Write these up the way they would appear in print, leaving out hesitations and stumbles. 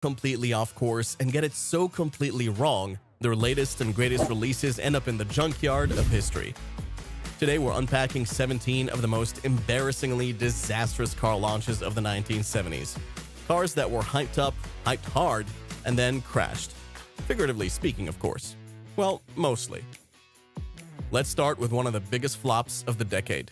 completely off course and get it so completely wrong, their latest and greatest releases end up in the junkyard of history. Today we're unpacking 17 of the most embarrassingly disastrous car launches of the 1970s. Cars that were hyped up, hyped hard, and then crashed. Figuratively speaking, of course. Well, mostly. Let's start with one of the biggest flops of the decade.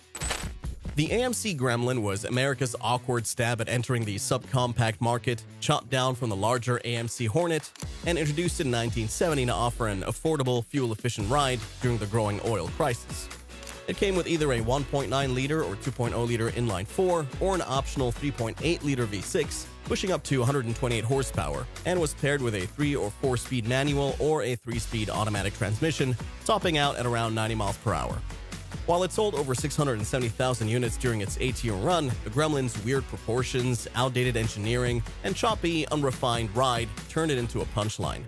The AMC Gremlin was America's awkward stab at entering the subcompact market, chopped down from the larger AMC Hornet, and introduced in 1970 to offer an affordable, fuel-efficient ride during the growing oil crisis. It came with either a 1.9-liter or 2.0-liter inline-4 or an optional 3.8-liter V6, pushing up to 128 horsepower, and was paired with a 3- or 4-speed manual or a 3-speed automatic transmission, topping out at around 90 miles per hour. While it sold over 670,000 units during its 8-year run, the Gremlin's weird proportions, outdated engineering, and choppy, unrefined ride turned it into a punchline.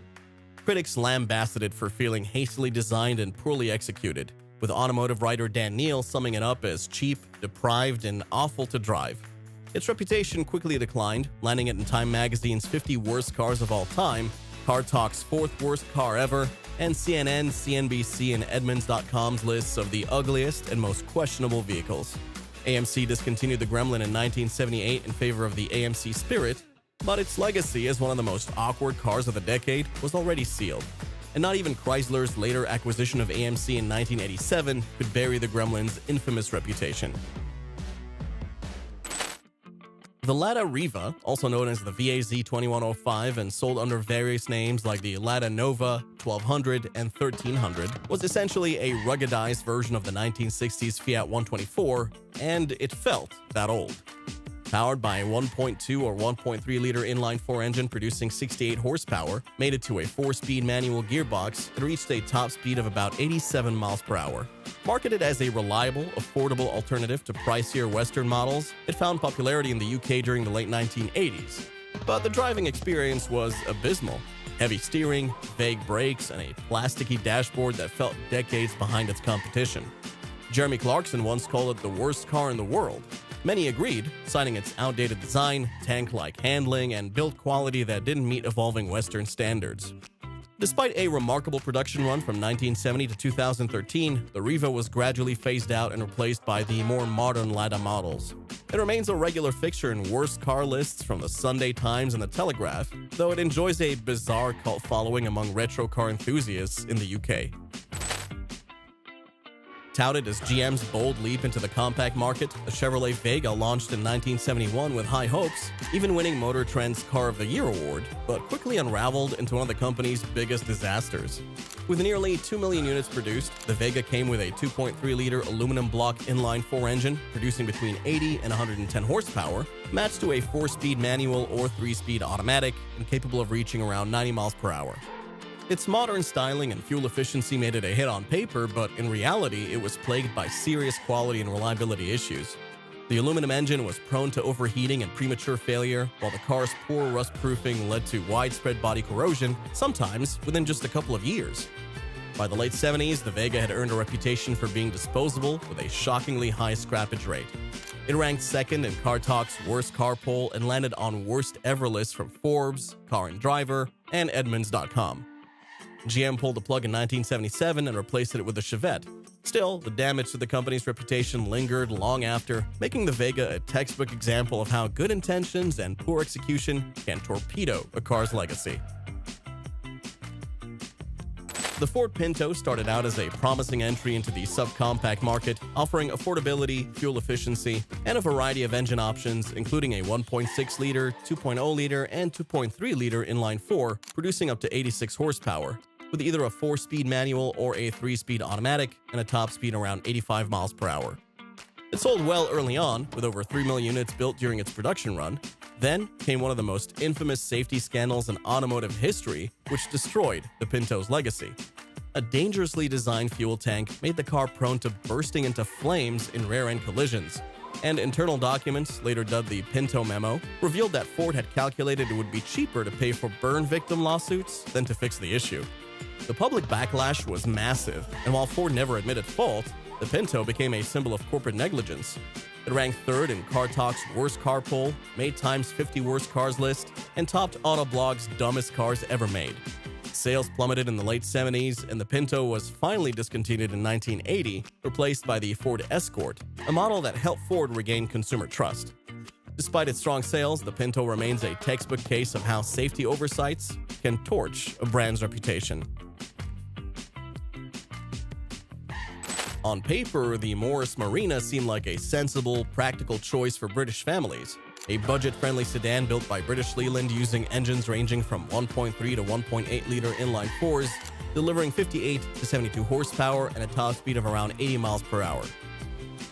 Critics lambasted it for feeling hastily designed and poorly executed, with automotive writer Dan Neal summing it up as cheap, deprived, and awful to drive. Its reputation quickly declined, landing it in Time magazine's 50 worst cars of all time, Car Talk's 4th worst car ever, and CNN, CNBC, and Edmunds.com's lists of the ugliest and most questionable vehicles. AMC discontinued the Gremlin in 1978 in favor of the AMC Spirit, but its legacy as one of the most awkward cars of the decade was already sealed. And not even Chrysler's later acquisition of AMC in 1987 could bury the Gremlin's infamous reputation. The Lada Riva, also known as the VAZ2105 and sold under various names like the Lada Nova, 1200, and 1300, was essentially a ruggedized version of the 1960s Fiat 124, and it felt that old. Powered by a 1.2 or 1.3-liter inline-4 engine producing 68 horsepower, mated to a 4-speed manual gearbox, it reached a top speed of about 87 miles per hour. Marketed as a reliable, affordable alternative to pricier Western models, it found popularity in the UK during the late 1980s. But the driving experience was abysmal. Heavy steering, vague brakes, and a plasticky dashboard that felt decades behind its competition. Jeremy Clarkson once called it the worst car in the world. Many agreed, citing its outdated design, tank-like handling, and build quality that didn't meet evolving Western standards. Despite a remarkable production run from 1970 to 2013, the Riva was gradually phased out and replaced by the more modern Lada models. It remains a regular fixture in worst car lists from the Sunday Times and the Telegraph, though it enjoys a bizarre cult following among retro car enthusiasts in the UK. Touted as GM's bold leap into the compact market, the Chevrolet Vega launched in 1971 with high hopes, even winning Motor Trend's Car of the Year award, but quickly unraveled into one of the company's biggest disasters. With nearly 2 million units produced, the Vega came with a 2.3-liter aluminum block inline-4 engine, producing between 80 and 110 horsepower, matched to a 4-speed manual or 3-speed automatic, and capable of reaching around 90 miles per hour. Its modern styling and fuel efficiency made it a hit on paper, but in reality, it was plagued by serious quality and reliability issues. The aluminum engine was prone to overheating and premature failure, while the car's poor rust-proofing led to widespread body corrosion, sometimes within just a couple of years. By the late 70s, the Vega had earned a reputation for being disposable with a shockingly high scrappage rate. It ranked second in Car Talk's Worst Car poll and landed on Worst Ever lists from Forbes, Car and Driver, and Edmunds.com. GM pulled the plug in 1977 and replaced it with the Chevette. Still, the damage to the company's reputation lingered long after, making the Vega a textbook example of how good intentions and poor execution can torpedo a car's legacy. The Ford Pinto started out as a promising entry into the subcompact market, offering affordability, fuel efficiency, and a variety of engine options, including a 1.6-liter, 2.0-liter, and 2.3-liter inline-4, producing up to 86 horsepower, with either a 4-speed manual or a 3-speed automatic and a top speed around 85 miles per hour. It sold well early on, with over 3 million units built during its production run. Then came one of the most infamous safety scandals in automotive history, which destroyed the Pinto's legacy. A dangerously designed fuel tank made the car prone to bursting into flames in rear-end collisions, and internal documents, later dubbed the Pinto Memo, revealed that Ford had calculated it would be cheaper to pay for burn victim lawsuits than to fix the issue. The public backlash was massive, and while Ford never admitted fault, the Pinto became a symbol of corporate negligence. It ranked third in Car Talk's Worst Car poll, made Time's 50 Worst Cars list, and topped Autoblog's Dumbest Cars Ever Made. Sales plummeted in the late 70s, and the Pinto was finally discontinued in 1980, replaced by the Ford Escort, a model that helped Ford regain consumer trust. Despite its strong sales, the Pinto remains a textbook case of how safety oversights can torch a brand's reputation. On paper, the Morris Marina seemed like a sensible, practical choice for British families. A budget-friendly sedan built by British Leyland using engines ranging from 1.3 to 1.8-liter inline fours, delivering 58 to 72 horsepower and a top speed of around 80 miles per hour.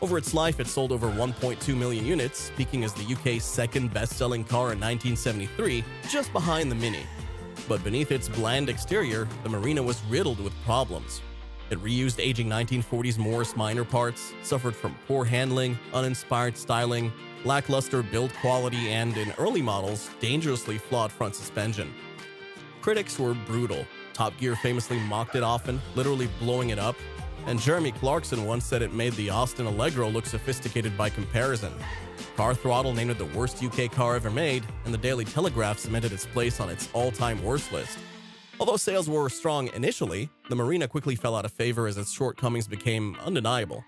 Over its life, it sold over 1.2 million units, peaking as the UK's second best-selling car in 1973, just behind the Mini. But beneath its bland exterior, the Marina was riddled with problems. It reused aging 1940s Morris Minor parts, suffered from poor handling, uninspired styling, lackluster build quality, and, in early models, dangerously flawed front suspension. Critics were brutal. Top Gear famously mocked it often, literally blowing it up, and Jeremy Clarkson once said it made the Austin Allegro look sophisticated by comparison. Car Throttle named it the worst UK car ever made, and the Daily Telegraph cemented its place on its all-time worst list. Although sales were strong initially, the Marina quickly fell out of favor as its shortcomings became undeniable.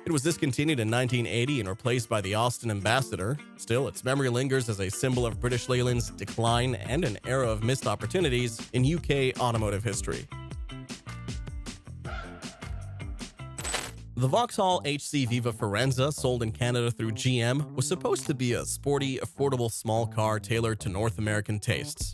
It was discontinued in 1980 and replaced by the Austin Ambassador. Still, its memory lingers as a symbol of British Leyland's decline and an era of missed opportunities in UK automotive history. The Vauxhall HC Viva Forenza, sold in Canada through GM, was supposed to be a sporty, affordable small car tailored to North American tastes.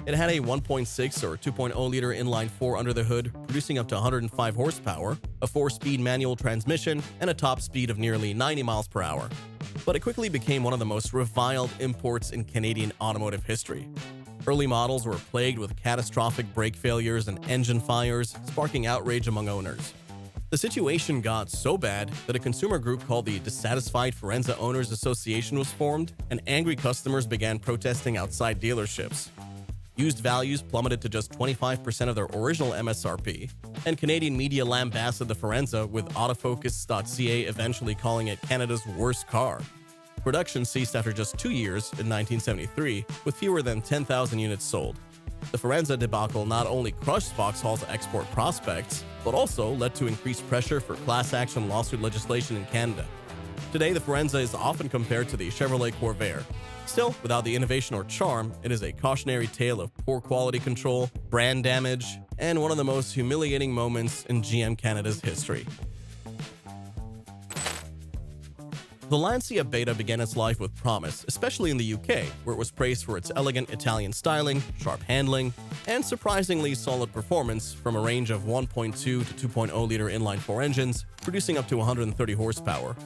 It had a 1.6 or 2.0-liter inline four under the hood, producing up to 105 horsepower, a 4-speed manual transmission, and a top speed of nearly 90 miles per hour. But it quickly became one of the most reviled imports in Canadian automotive history. Early models were plagued with catastrophic brake failures and engine fires, sparking outrage among owners. The situation got so bad that a consumer group called the Dissatisfied Forenza Owners Association was formed, and angry customers began protesting outside dealerships. Used values plummeted to just 25% of their original MSRP, and Canadian media lambasted the Forenza, with Autofocus.ca eventually calling it Canada's worst car. Production ceased after just 2 years in 1973, with fewer than 10,000 units sold. The Forenza debacle not only crushed Vauxhall's export prospects, but also led to increased pressure for class action lawsuit legislation in Canada. Today, the Forenza is often compared to the Chevrolet Corvair. Still, without the innovation or charm, it is a cautionary tale of poor quality control, brand damage, and one of the most humiliating moments in GM Canada's history. The Lancia Beta began its life with promise, especially in the UK, where it was praised for its elegant Italian styling, sharp handling, and surprisingly solid performance from a range of 1.2 to 2.0-liter inline-4 engines, producing up to 130 horsepower.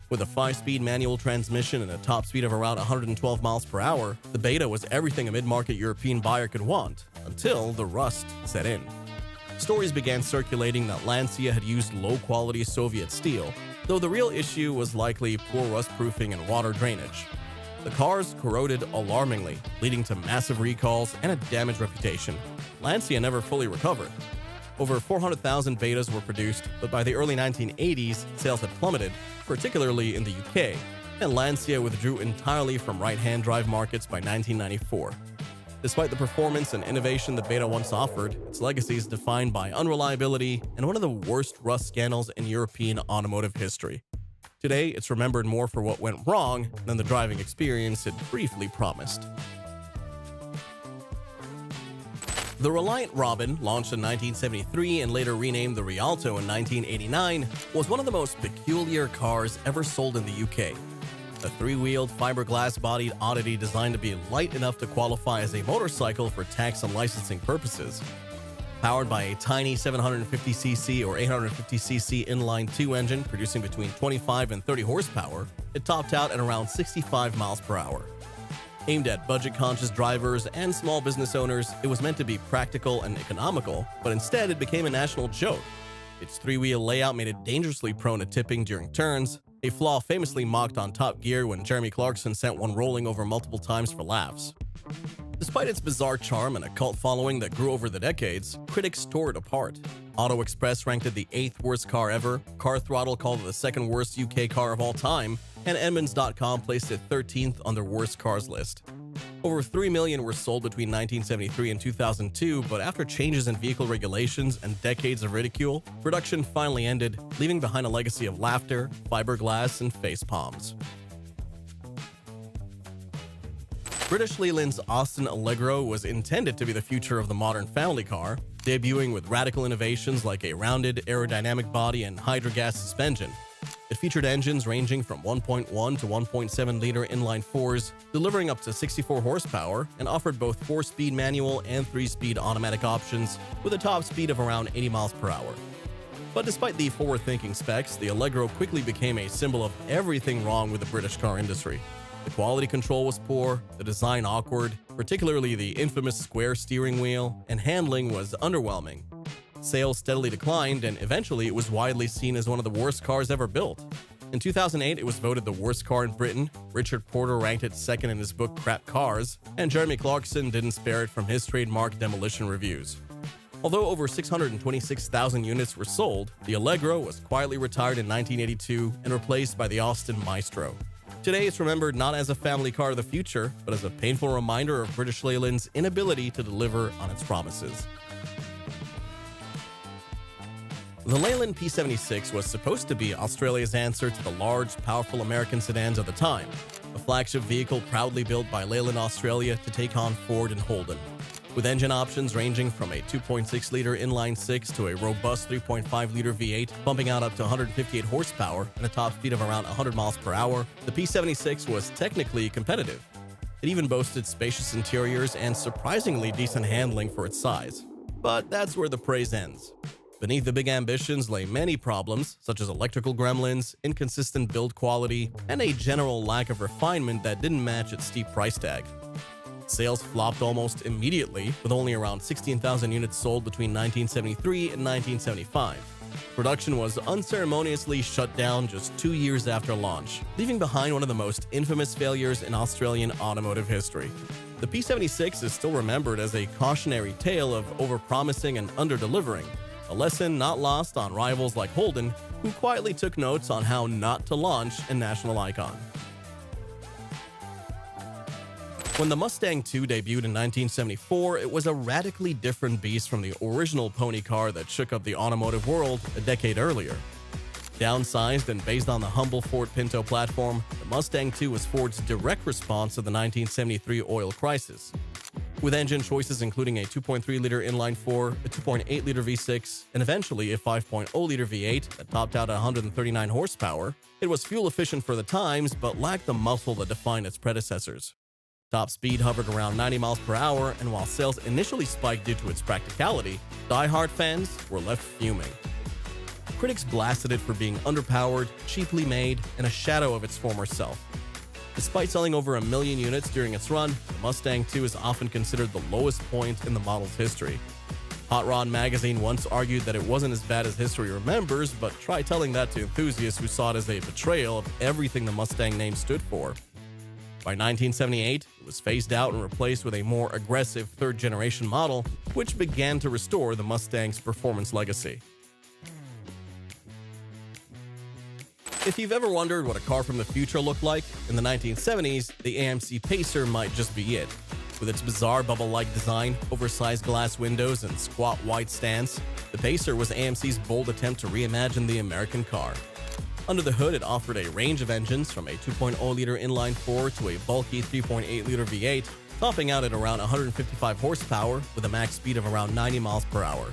With a 5-speed manual transmission and a top speed of around 112 miles per hour, the Beta was everything a mid-market European buyer could want, until the rust set in. Stories began circulating that Lancia had used low-quality Soviet steel, though the real issue was likely poor rust-proofing and water drainage. The cars corroded alarmingly, leading to massive recalls and a damaged reputation. Lancia never fully recovered. Over 400,000 Betas were produced, but by the early 1980s, sales had plummeted, particularly in the UK, and Lancia withdrew entirely from right-hand drive markets by 1994. Despite the performance and innovation the Beta once offered, its legacy is defined by unreliability and one of the worst rust scandals in European automotive history. Today, it's remembered more for what went wrong than the driving experience it briefly promised. The Reliant Robin, launched in 1973 and later renamed the Rialto in 1989, was one of the most peculiar cars ever sold in the UK. A 3-wheeled, fiberglass-bodied oddity designed to be light enough to qualify as a motorcycle for tax and licensing purposes. Powered by a tiny 750cc or 850cc inline-2 engine producing between 25 and 30 horsepower, it topped out at around 65 miles per hour. Aimed at budget-conscious drivers and small business owners, it was meant to be practical and economical, but instead it became a national joke. Its 3-wheel layout made it dangerously prone to tipping during turns, a flaw famously mocked on Top Gear when Jeremy Clarkson sent one rolling over multiple times for laughs. Despite its bizarre charm and a cult following that grew over the decades, critics tore it apart. Auto Express ranked it the 8th worst car ever, Car Throttle called it the 2nd worst UK car of all time, and Edmunds.com placed it 13th on their worst cars list. Over 3 million were sold between 1973 and 2002, but after changes in vehicle regulations and decades of ridicule, production finally ended, leaving behind a legacy of laughter, fiberglass, and face palms. British Leyland's Austin Allegro was intended to be the future of the modern family car, debuting with radical innovations like a rounded aerodynamic body and hydrogas suspension. It featured engines ranging from 1.1 to 1.7-liter inline-4s, delivering up to 64 horsepower, and offered both 4-speed manual and 3-speed automatic options with a top speed of around 80 miles per hour. But despite the forward-thinking specs, the Allegro quickly became a symbol of everything wrong with the British car industry. The quality control was poor, the design awkward, particularly the infamous square steering wheel, and handling was underwhelming. Sales steadily declined, and eventually it was widely seen as one of the worst cars ever built. In 2008, it was voted the worst car in Britain, Richard Porter ranked it second in his book Crap Cars, and Jeremy Clarkson didn't spare it from his trademark demolition reviews. Although over 626,000 units were sold, the Allegro was quietly retired in 1982 and replaced by the Austin Maestro. Today, it's remembered not as a family car of the future, but as a painful reminder of British Leyland's inability to deliver on its promises. The Leyland P76 was supposed to be Australia's answer to the large, powerful American sedans of the time, a flagship vehicle proudly built by Leyland Australia to take on Ford and Holden. With engine options ranging from a 2.6-liter inline-6 to a robust 3.5-liter V8, pumping out up to 158 horsepower and a top speed of around 100 miles per hour, the P76 was technically competitive. It even boasted spacious interiors and surprisingly decent handling for its size. But that's where the praise ends. Beneath the big ambitions lay many problems, such as electrical gremlins, inconsistent build quality, and a general lack of refinement that didn't match its steep price tag. Sales flopped almost immediately, with only around 16,000 units sold between 1973 and 1975. Production was unceremoniously shut down just 2 years after launch, leaving behind one of the most infamous failures in Australian automotive history. The P76 is still remembered as a cautionary tale of overpromising and under-delivering, a lesson not lost on rivals like Holden, who quietly took notes on how not to launch a national icon. When the Mustang II debuted in 1974, it was a radically different beast from the original pony car that shook up the automotive world a decade earlier. Downsized and based on the humble Ford Pinto platform, the Mustang II was Ford's direct response to the 1973 oil crisis. With engine choices including a 2.3-liter inline-4, a 2.8-liter V6, and eventually a 5.0-liter V8 that topped out at 139 horsepower, it was fuel-efficient for the times but lacked the muscle that defined its predecessors. Top speed hovered around 90 miles per hour, and while sales initially spiked due to its practicality, die-hard fans were left fuming. Critics blasted it for being underpowered, cheaply made, and a shadow of its former self. Despite selling over 1 million units during its run, the Mustang II is often considered the lowest point in the model's history. Hot Rod magazine once argued that it wasn't as bad as history remembers, but try telling that to enthusiasts who saw it as a betrayal of everything the Mustang name stood for. By 1978, it was phased out and replaced with a more aggressive third-generation model, which began to restore the Mustang's performance legacy. If you've ever wondered what a car from the future looked like, in the 1970s, the AMC Pacer might just be it. With its bizarre bubble-like design, oversized glass windows, and squat white stance, the Pacer was AMC's bold attempt to reimagine the American car. Under the hood, it offered a range of engines from a 2.0-liter inline-4 to a bulky 3.8-liter V8, topping out at around 155 horsepower with a max speed of around 90 miles per hour.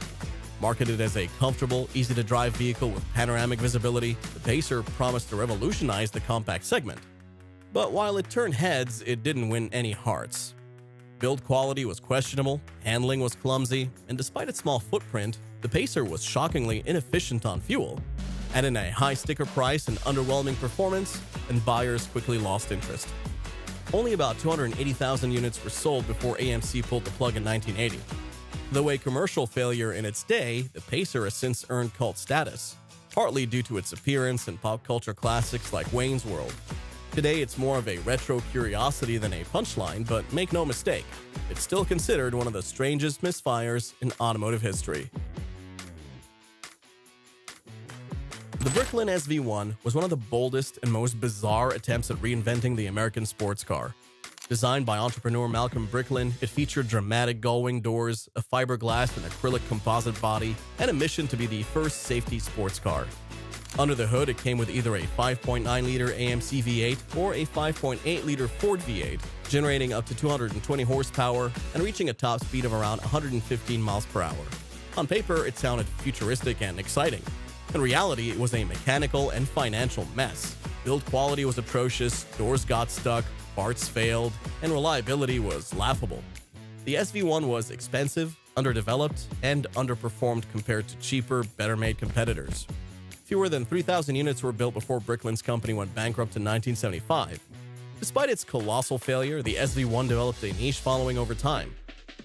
Marketed as a comfortable, easy-to-drive vehicle with panoramic visibility, the Pacer promised to revolutionize the compact segment. But while it turned heads, it didn't win any hearts. Build quality was questionable, handling was clumsy, and despite its small footprint, the Pacer was shockingly inefficient on fuel. Add in a high sticker price and underwhelming performance, and buyers quickly lost interest. Only about 280,000 units were sold before AMC pulled the plug in 1980. Though a commercial failure in its day, the Pacer has since earned cult status, partly due to its appearance in pop culture classics like Wayne's World. Today, it's more of a retro curiosity than a punchline, but make no mistake, it's still considered one of the strangest misfires in automotive history. The Bricklin SV1 was one of the boldest and most bizarre attempts at reinventing the American sports car. Designed by entrepreneur Malcolm Bricklin, it featured dramatic gull-wing doors, a fiberglass and acrylic composite body, and a mission to be the first safety sports car. Under the hood, it came with either a 5.9-liter AMC V8 or a 5.8-liter Ford V8, generating up to 220 horsepower and reaching a top speed of around 115 miles per hour. On paper, it sounded futuristic and exciting. In reality, it was a mechanical and financial mess. Build quality was atrocious, doors got stuck, parts failed, and reliability was laughable. The SV1 was expensive, underdeveloped, and underperformed compared to cheaper, better-made competitors. Fewer than 3,000 units were built before Bricklin's company went bankrupt in 1975. Despite its colossal failure, the SV1 developed a niche following over time.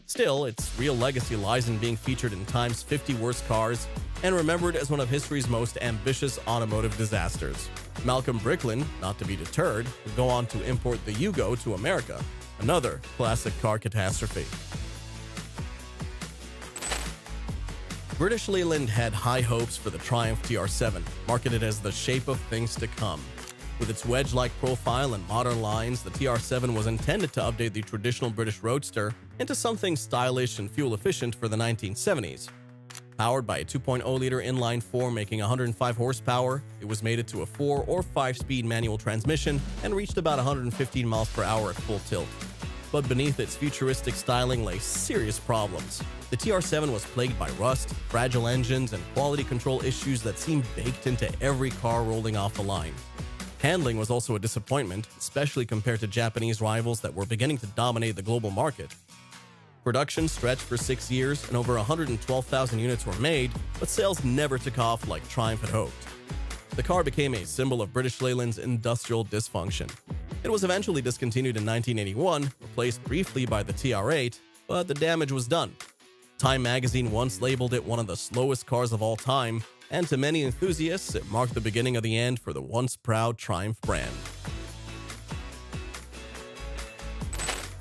Still, its real legacy lies in being featured in Time's 50 Worst Cars and remembered as one of history's most ambitious automotive disasters. Malcolm Bricklin, not to be deterred, would go on to import the Yugo to America, another classic car catastrophe. British Leyland had high hopes for the Triumph TR7, marketed as the shape of things to come. With its wedge-like profile and modern lines, the TR7 was intended to update the traditional British roadster into something stylish and fuel-efficient for the 1970s. Powered by a 2.0-liter inline-4 making 105 horsepower, it was mated to a 4- or 5-speed manual transmission and reached about 115 miles per hour at full tilt. But beneath its futuristic styling lay serious problems. The TR7 was plagued by rust, fragile engines, and quality control issues that seemed baked into every car rolling off the line. Handling was also a disappointment, especially compared to Japanese rivals that were beginning to dominate the global market. Production stretched for 6 years and over 112,000 units were made, but sales never took off like Triumph had hoped. The car became a symbol of British Leyland's industrial dysfunction. It was eventually discontinued in 1981, replaced briefly by the TR8, but the damage was done. Time magazine once labeled it one of the slowest cars of all time, and to many enthusiasts, it marked the beginning of the end for the once proud Triumph brand.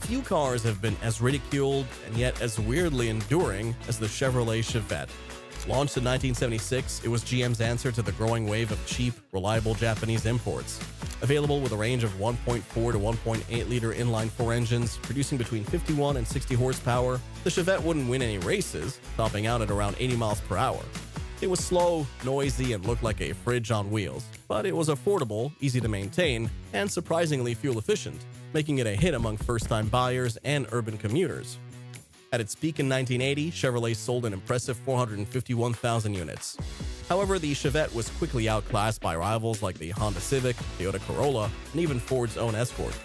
Few cars have been as ridiculed and yet as weirdly enduring as the Chevrolet Chevette. Launched in 1976, it was GM's answer to the growing wave of cheap, reliable Japanese imports. Available with a range of 1.4 to 1.8-liter inline-4 engines, producing between 51 and 60 horsepower, the Chevette wouldn't win any races, topping out at around 80 miles per hour. It was slow, noisy, and looked like a fridge on wheels, but it was affordable, easy to maintain, and surprisingly fuel-efficient, making it a hit among first-time buyers and urban commuters. At its peak in 1980, Chevrolet sold an impressive 451,000 units. However, the Chevette was quickly outclassed by rivals like the Honda Civic, Toyota Corolla, and even Ford's own Escort.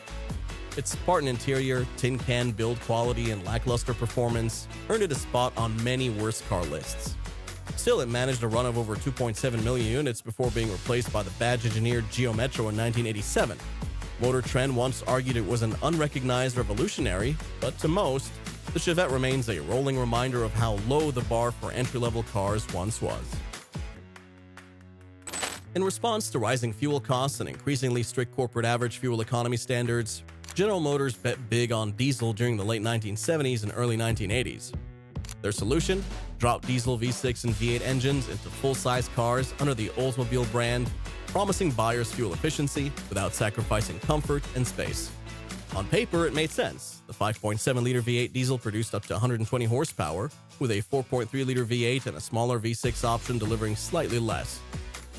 Its Spartan interior, tin can build quality, and lackluster performance earned it a spot on many worst car lists. Still, it managed a run of over 2.7 million units before being replaced by the badge-engineered Geo Metro in 1987. Motor Trend once argued it was an unrecognized revolutionary, but to most, the Chevette remains a rolling reminder of how low the bar for entry-level cars once was. In response to rising fuel costs and increasingly strict corporate average fuel economy standards, General Motors bet big on diesel during the late 1970s and early 1980s. Their solution? Drop diesel V6 and V8 engines into full-size cars under the Oldsmobile brand, promising buyers fuel efficiency without sacrificing comfort and space. On paper, it made sense. The 5.7-liter V8 diesel produced up to 120 horsepower, with a 4.3-liter V8 and a smaller V6 option delivering slightly less.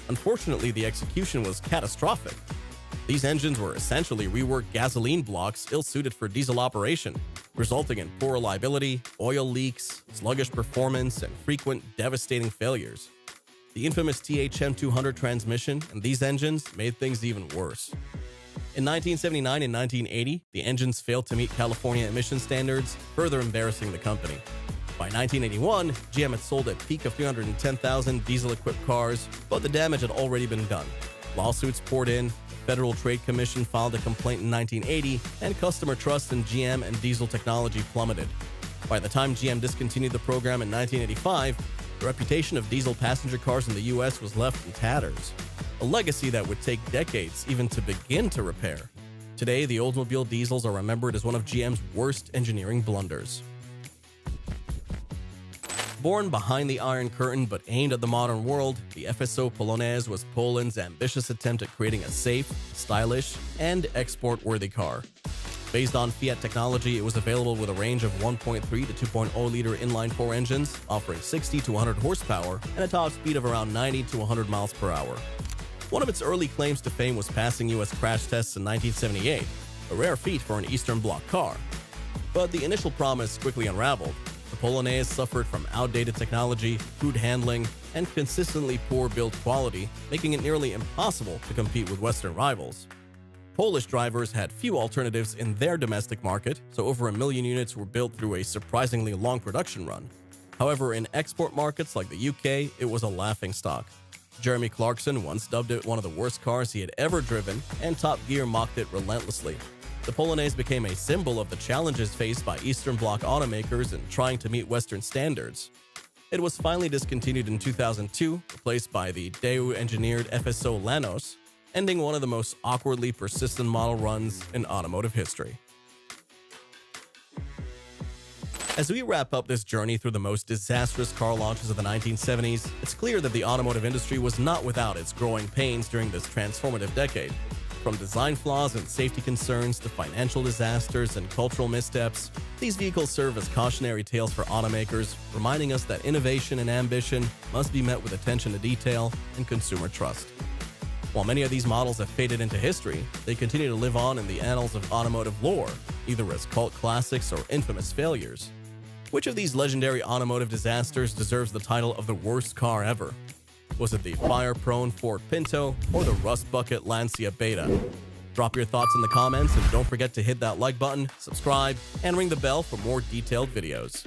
Unfortunately, the execution was catastrophic. These engines were essentially reworked gasoline blocks ill-suited for diesel operation, resulting in poor reliability, oil leaks, sluggish performance, and frequent, devastating failures. The infamous THM200 transmission and these engines made things even worse. In 1979 and 1980, the engines failed to meet California emission standards, further embarrassing the company. By 1981, GM had sold a peak of 310,000 diesel-equipped cars, but the damage had already been done. Lawsuits poured in, the Federal Trade Commission filed a complaint in 1980, and customer trust in GM and diesel technology plummeted. By the time GM discontinued the program in 1985, the reputation of diesel passenger cars in the US was left in tatters. a legacy that would take decades even to begin to repair. Today, the Oldsmobile diesels are remembered as one of GM's worst engineering blunders. Born behind the Iron Curtain but aimed at the modern world, the FSO Polonaise was Poland's ambitious attempt at creating a safe, stylish, and export-worthy car. Based on Fiat technology, it was available with a range of 1.3 to 2.0-liter inline-4 engines, offering 60 to 100 horsepower and a top speed of around 90 to 100 miles per hour. One of its early claims to fame was passing U.S. crash tests in 1978, a rare feat for an Eastern Bloc car. But the initial promise quickly unraveled. The Polonaise suffered from outdated technology, crude handling, and consistently poor build quality, making it nearly impossible to compete with Western rivals. Polish drivers had few alternatives in their domestic market, so over 1 million units were built through a surprisingly long production run. However, in export markets like the UK, it was a laughingstock. Jeremy Clarkson once dubbed it one of the worst cars he had ever driven, and Top Gear mocked it relentlessly. The Polonaise became a symbol of the challenges faced by Eastern Bloc automakers in trying to meet Western standards. It was finally discontinued in 2002, replaced by the Daewoo-engineered FSO Lanos, ending one of the most awkwardly persistent model runs in automotive history. As we wrap up this journey through the most disastrous car launches of the 1970s, it's clear that the automotive industry was not without its growing pains during this transformative decade. From design flaws and safety concerns to financial disasters and cultural missteps, these vehicles serve as cautionary tales for automakers, reminding us that innovation and ambition must be met with attention to detail and consumer trust. While many of these models have faded into history, they continue to live on in the annals of automotive lore, either as cult classics or infamous failures. Which of these legendary automotive disasters deserves the title of the worst car ever? Was it the fire-prone Ford Pinto or the rust-bucket Lancia Beta? Drop your thoughts in the comments and don't forget to hit that like button, subscribe, and ring the bell for more detailed videos.